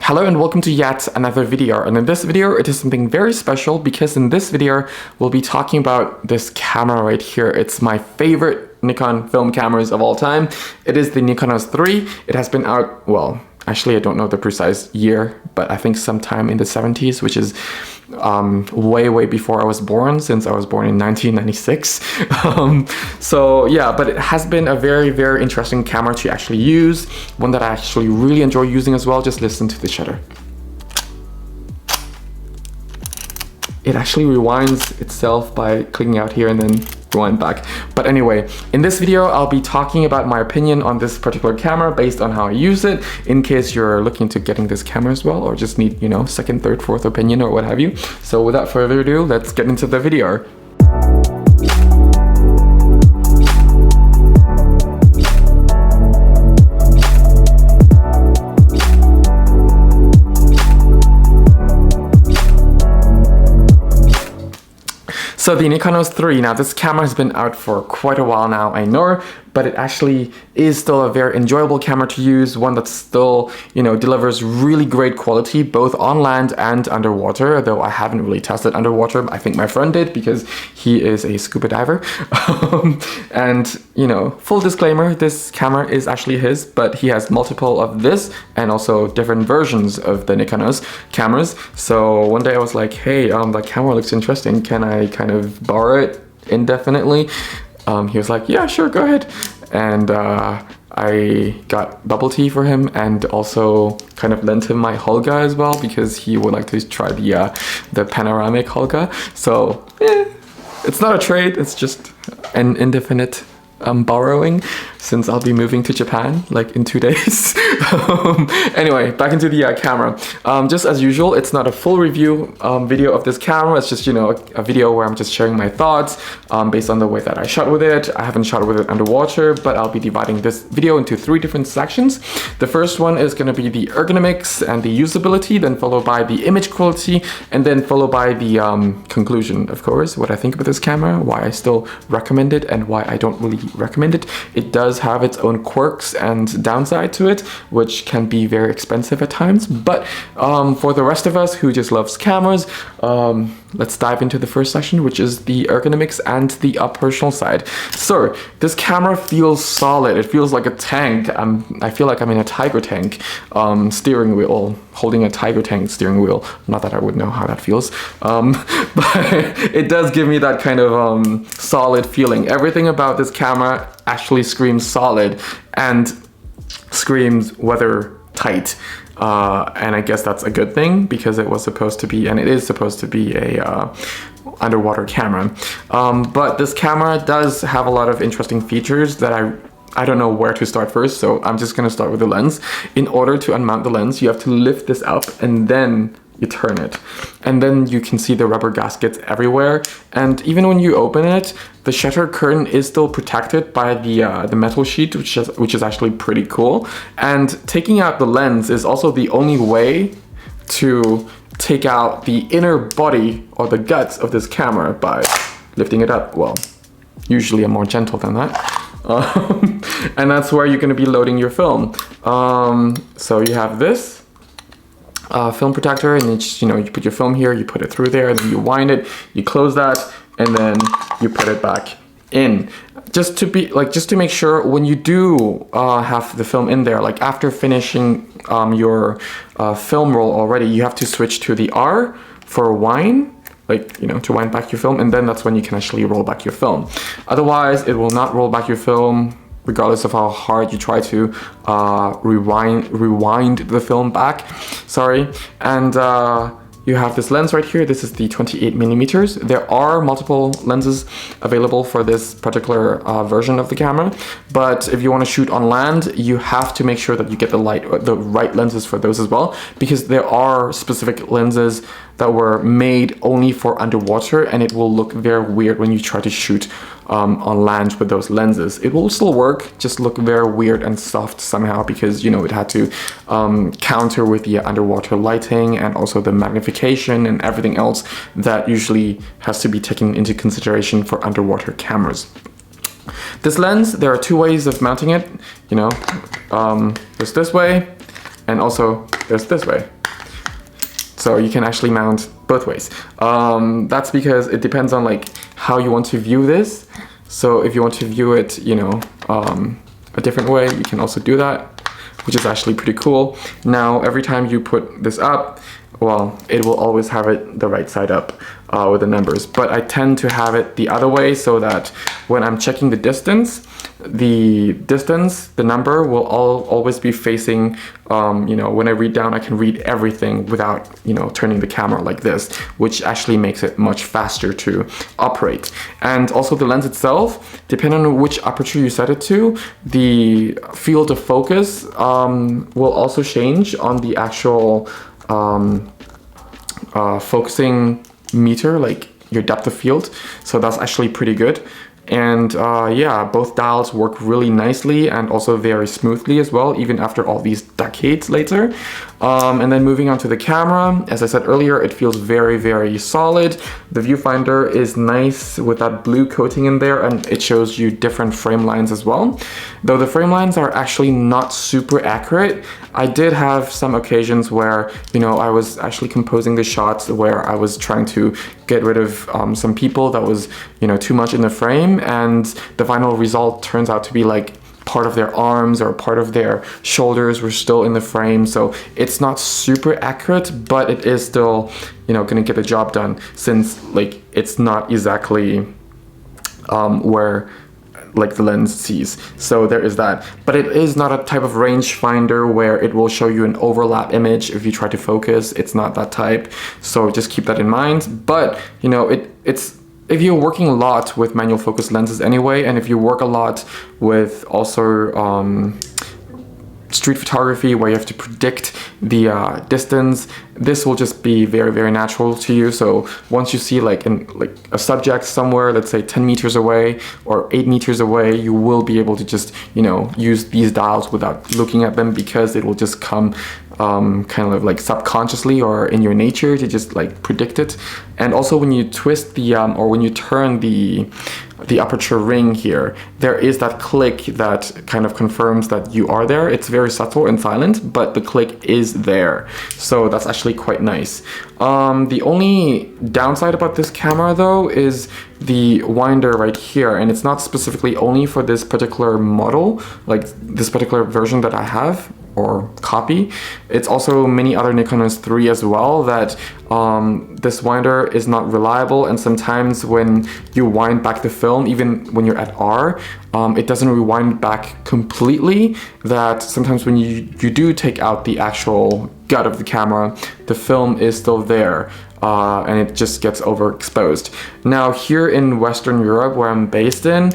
Hello and welcome to yet another video, and in this video it is something very special because in this video we'll be talking about this camera right here. It's my favorite Nikon film cameras of all time. It is the Nikonos 3. It has been out, well, actually I don't know the precise year, but I think sometime in the 70s, which is way before I was born, since I was born in 1996. So yeah, but it has been a very interesting camera to actually use, one that I actually really enjoy using as well. Just listen to the shutter. It actually rewinds itself by clicking out here and then rewind back. But anyway, in this video I'll be talking about my opinion on this particular camera based on how I use it, in case you're looking to getting this camera as well, or just need, you know, second, third, fourth opinion or what have you. So without further ado, let's get into the video. So the Nikonos 3, now this camera has been out for quite a while now, I know, but it actually is still a very enjoyable camera to use, one that still, you know, delivers really great quality both on land and underwater, though I haven't really tested underwater. I think my friend did because he is a scuba diver. And, you know, full disclaimer, this camera is actually his, but he has multiple of this and also different versions of the Nikonos cameras. So one day I was like, hey, that camera looks interesting, can I kind of borrow it indefinitely? He was like, yeah, sure, go ahead. And I got bubble tea for him and also kind of lent him my Holga as well because he would like to try the panoramic Holga. So it's not a trade, it's just an indefinite borrowing, since I'll be moving to Japan like in 2 days. Anyway, back into the camera. Just as usual, it's not a full review video of this camera. It's just, you know, a video where I'm just sharing my thoughts based on the way that I shot with it. I haven't shot with it underwater, but I'll be dividing this video into 3 different sections. The first one is going to be the ergonomics and the usability, then followed by the image quality, and then followed by the conclusion, of course, what I think about this camera, why I still recommend it and why I don't really recommend it. It does have its own quirks and downside to it, which can be very expensive at times, but for the rest of us who just loves cameras, let's dive into the first section, which is the ergonomics and the operational side. So this camera feels solid. It feels like a tank. I feel like I'm in a tiger tank steering wheel, holding a tiger tank steering wheel. Not that I would know how that feels, but it does give me that kind of solid feeling. Everything about this camera actually screams solid and screams weather tight. And I guess that's a good thing because it was supposed to be, and it is supposed to be, a underwater camera. But this camera does have a lot of interesting features that I don't know where to start first, so I'm just gonna start with the lens. In order to unmount the lens, you have to lift this up and then you turn it, and then you can see the rubber gaskets everywhere. And even when you open it, the shutter curtain is still protected by the metal sheet, which is actually pretty cool. And taking out the lens is also the only way to take out the inner body or the guts of this camera by lifting it up. Well, usually I'm more gentle than that. And that's where you're going to be loading your film. So you have this film protector, and it's, you know, you put your film here, you put it through there, and then you wind it, you close that, and then you put it back in. Just to make sure when you do have the film in there, like after finishing your film roll already, you have to switch to the R for wind, like, you know, to wind back your film, and then that's when you can actually roll back your film. Otherwise, it will not roll back your film, regardless of how hard you try to rewind the film back. Sorry. And you have this lens right here. This is the 28mm. There are multiple lenses available for this particular version of the camera, but if you want to shoot on land, you have to make sure that you get the right lenses for those as well, because there are specific lenses that were made only for underwater, and it will look very weird when you try to shoot on land with those lenses. It will still work, just look very weird and soft somehow, because, you know, it had to counter with the underwater lighting and also the magnification and everything else that usually has to be taken into consideration for underwater cameras. This lens, there are 2 ways of mounting it, you know, there's this way and also there's this way. So you can actually mount both ways. That's because it depends on like how you want to view this. So if you want to view it, you know, a different way, you can also do that, which is actually pretty cool. Now, every time you put this up, well, it will always have it the right side up with the numbers. But I tend to have it the other way so that when I'm checking the distance, the number will always be facing, you know, when I read down, I can read everything without, you know, turning the camera like this, which actually makes it much faster to operate. And also the lens itself, depending on which aperture you set it to, the field of focus will also change on the actual focusing meter, like your depth of field. So that's actually pretty good. And yeah, both dials work really nicely and also very smoothly as well, even after all these decades later. And then moving on to the camera, as I said earlier, it feels very, very solid. The viewfinder is nice with that blue coating in there, and it shows you different frame lines as well. Though the frame lines are actually not super accurate, I did have some occasions where, you know, I was actually composing the shots where I was trying to get rid of some people that was, you know, too much in the frame, and the final result turns out to be like part of their arms or part of their shoulders were still in the frame. So it's not super accurate, but it is still, you know, gonna get the job done, since like it's not exactly where like the lens sees. So there is that. But it is not a type of rangefinder where it will show you an overlap image if you try to focus. It's not that type. So just keep that in mind. But you know, it's if you're working a lot with manual focus lenses anyway, and if you work a lot with also street photography where you have to predict the distance, this will just be very, very natural to you. So once you see like a subject somewhere, let's say 10 meters away or 8 meters away, you will be able to just, you know, use these dials without looking at them, because it will just come kind of like subconsciously or in your nature to just like predict it. And also when you twist the or when you turn the aperture ring here, there is that click that kind of confirms that you are there. It's very subtle and silent, but the click is there. So that's actually quite nice. The only downside about this camera though is the winder right here, and it's not specifically only for this particular model, like this particular version that I have or copy. It's also many other Nikonos 3 as well, that this winder is not reliable, and sometimes when you wind back the film, even when you're at R, it doesn't rewind back completely, that sometimes when you do take out the actual gut of the camera, the film is still there. And it just gets overexposed. Now here in Western Europe, where I'm based in,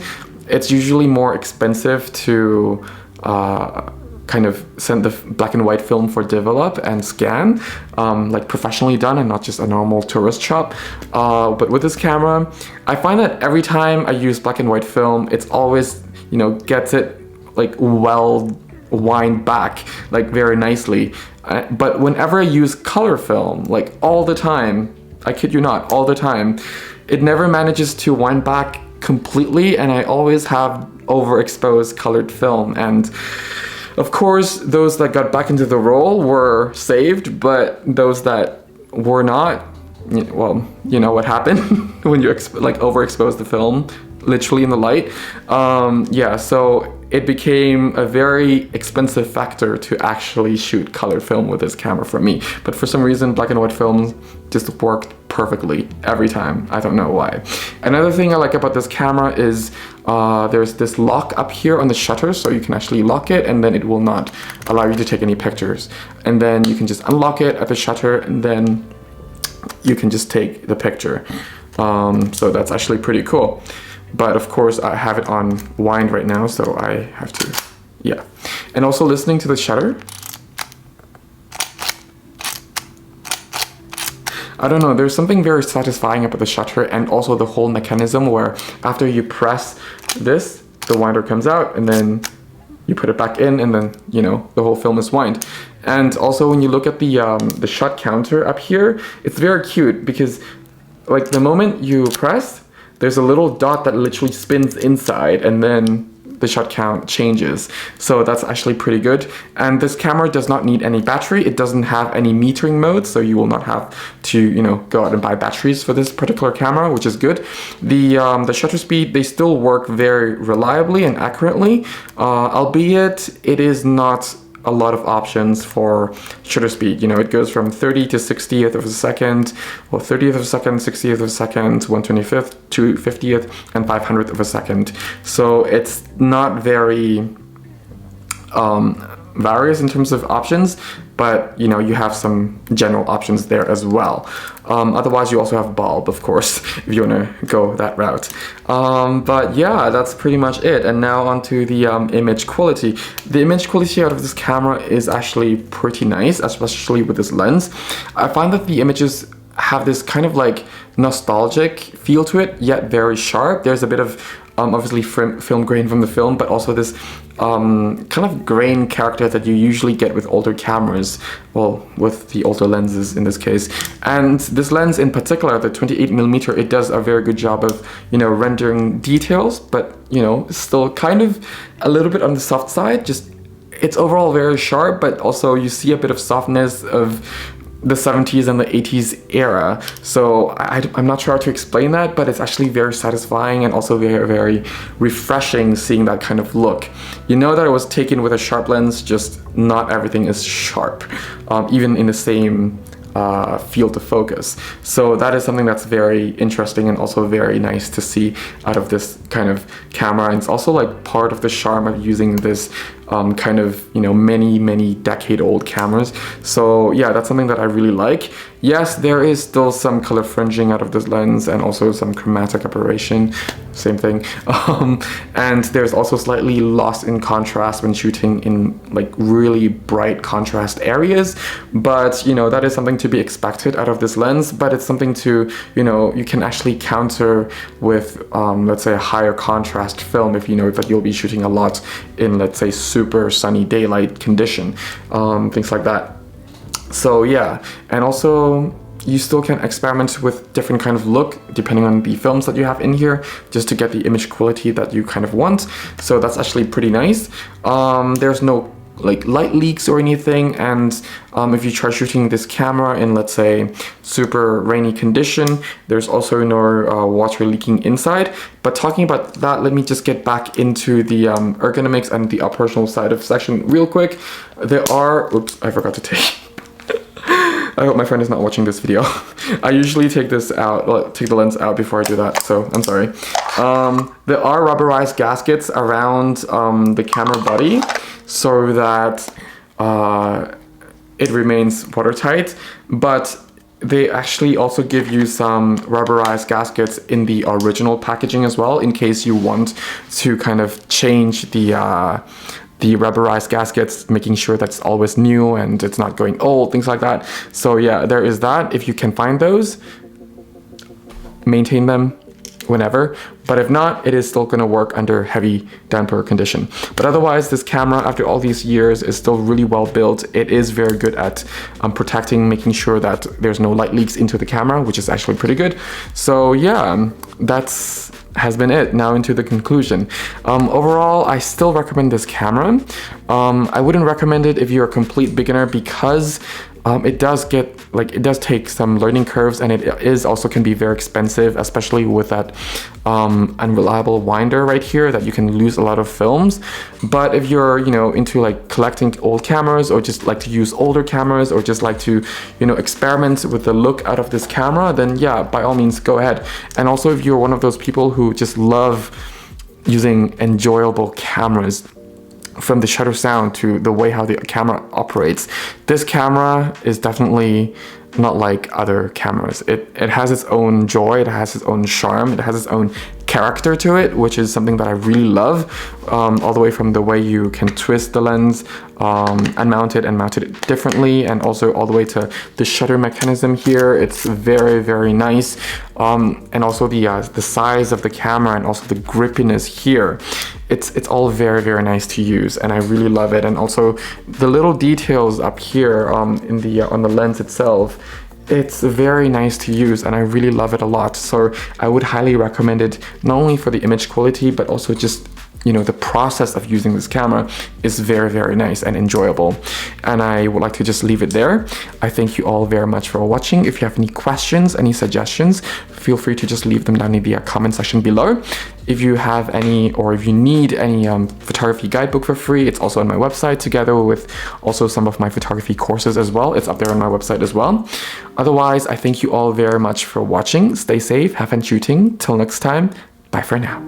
it's usually more expensive to kind of send the black and white film for develop and scan, like professionally done and not just a normal tourist shop. But with this camera, I find that every time I use black and white film, it's always, you know, gets it like well wind back like very nicely. But whenever I use color film, like all the time, I kid you not, all the time, it never manages to wind back completely, and I always have overexposed colored film. And of course, those that got back into the roll were saved, but those that were not, well, you know what happened when you like overexpose the film, literally in the light. Yeah, so it became a very expensive factor to actually shoot colored film with this camera for me. But for some reason, black and white films just worked perfectly every time. I don't know why. Another thing I like about this camera is there's this lock up here on the shutter, so you can actually lock it and then it will not allow you to take any pictures. And then you can just unlock it at the shutter and then you can just take the picture. So that's actually pretty cool. But of course I have it on wind right now, so I have to, yeah. And also listening to the shutter, I don't know, there's something very satisfying about the shutter, and also the whole mechanism where after you press this, the winder comes out and then you put it back in, and then, you know, the whole film is wind. And also when you look at the shot counter up here, it's very cute because like the moment you press, there's a little dot that literally spins inside, and then the shot count changes. So that's actually pretty good. And this camera does not need any battery. It doesn't have any metering mode, so you will not have to, you know, go out and buy batteries for this particular camera, which is good. The shutter speed, they still work very reliably and accurately, albeit it is not a lot of options for shutter speed. You know, it goes from 30 to 60th of a second, or 30th of a second, 60th of a second, 125th, 250th, and 500th of a second. So it's not very various in terms of options, but you know, you have some general options there as well. Otherwise, you also have bulb, of course, if you want to go that route. But yeah, that's pretty much it. And now onto the image quality. The image quality out of this camera is actually pretty nice, especially with this lens. I find that the images have this kind of like nostalgic feel to it, yet very sharp. There's a bit of obviously film grain from the film, but also this kind of grain character that you usually get with older cameras, well, with the older lenses in this case. And this lens in particular, the 28mm, it does a very good job of, you know, rendering details, but, you know, still kind of a little bit on the soft side. Just, it's overall very sharp, but also you see a bit of softness of the 70s and the 80s era. So I'm not sure how to explain that, but it's actually very satisfying and also very, very refreshing seeing that kind of look. You know that it was taken with a sharp lens, just not everything is sharp, even in the same field of focus. So that is something that's very interesting and also very nice to see out of this kind of camera. And it's also like part of the charm of using this kind of, you know, many decade old cameras. So yeah, that's something that I really like. Yes, there is still some color fringing out of this lens and also some chromatic aberration, same thing. And there's also slightly loss in contrast when shooting in like really bright contrast areas. But, you know, that is something to be expected out of this lens, but it's something to, you know, you can actually counter with, let's say, a higher contrast film if you know that you'll be shooting a lot in, let's say, super sunny daylight condition, things like that. So yeah, and also you still can experiment with different kind of look depending on the films that you have in here, just to get the image quality that you kind of want. So that's actually pretty nice. There's no like light leaks or anything, and if you try shooting this camera in, let's say, super rainy condition, there's also no water leaking inside. But talking about that, let me just get back into the ergonomics and the operational side of section real quick. There are, oops, I forgot to take I hope my friend is not watching this video. I usually take this out, well, take the lens out before I do that, so I'm sorry. There are rubberized gaskets around the camera body so that it remains watertight, but they actually also give you some rubberized gaskets in the original packaging as well, in case you want to kind of change the rubberized gaskets, making sure that's always new and it's not going old, things like that. So yeah, there is that. If you can find those, maintain them whenever, but if not, it is still going to work under heavy damper condition. But otherwise, this camera, after all these years, is still really well built. It is very good at protecting, making sure that there's no light leaks into the camera, which is actually pretty good. So yeah, has been it. Now into the conclusion. Overall, I still recommend this camera. I wouldn't recommend it if you're a complete beginner, because it does take some learning curves, and it is also can be very expensive, especially with that unreliable winder right here that you can lose a lot of films. But if you're, you know, into like collecting old cameras, or just like to use older cameras, or just like to, you know, experiment with the look out of this camera, then yeah, by all means go ahead. And also if you're one of those people who just love using enjoyable cameras, from the shutter sound to the way how the camera operates, this camera is definitely not like other cameras. It has its own joy, it has its own charm, it has its own character to it, which is something that I really love, all the way from the way you can twist the lens, unmount it and mount it differently, and also all the way to the shutter mechanism here. It's very, very nice, and also the size of the camera and also the grippiness here. It's all very, very nice to use, and I really love it. And also the little details up here on the lens itself, it's very nice to use, and I really love it a lot. So I would highly recommend it, not only for the image quality, but also just the process of using this camera is very, very nice and enjoyable. And I would like to just leave it there. I thank you all very much for watching. If you have any questions, any suggestions, feel free to just leave them down in the comment section below. If you have any, or if you need any photography guidebook for free, it's also on my website, together with also some of my photography courses as well. It's up there on my website as well. Otherwise, I thank you all very much for watching. Stay safe, have fun shooting. Till next time, bye for now.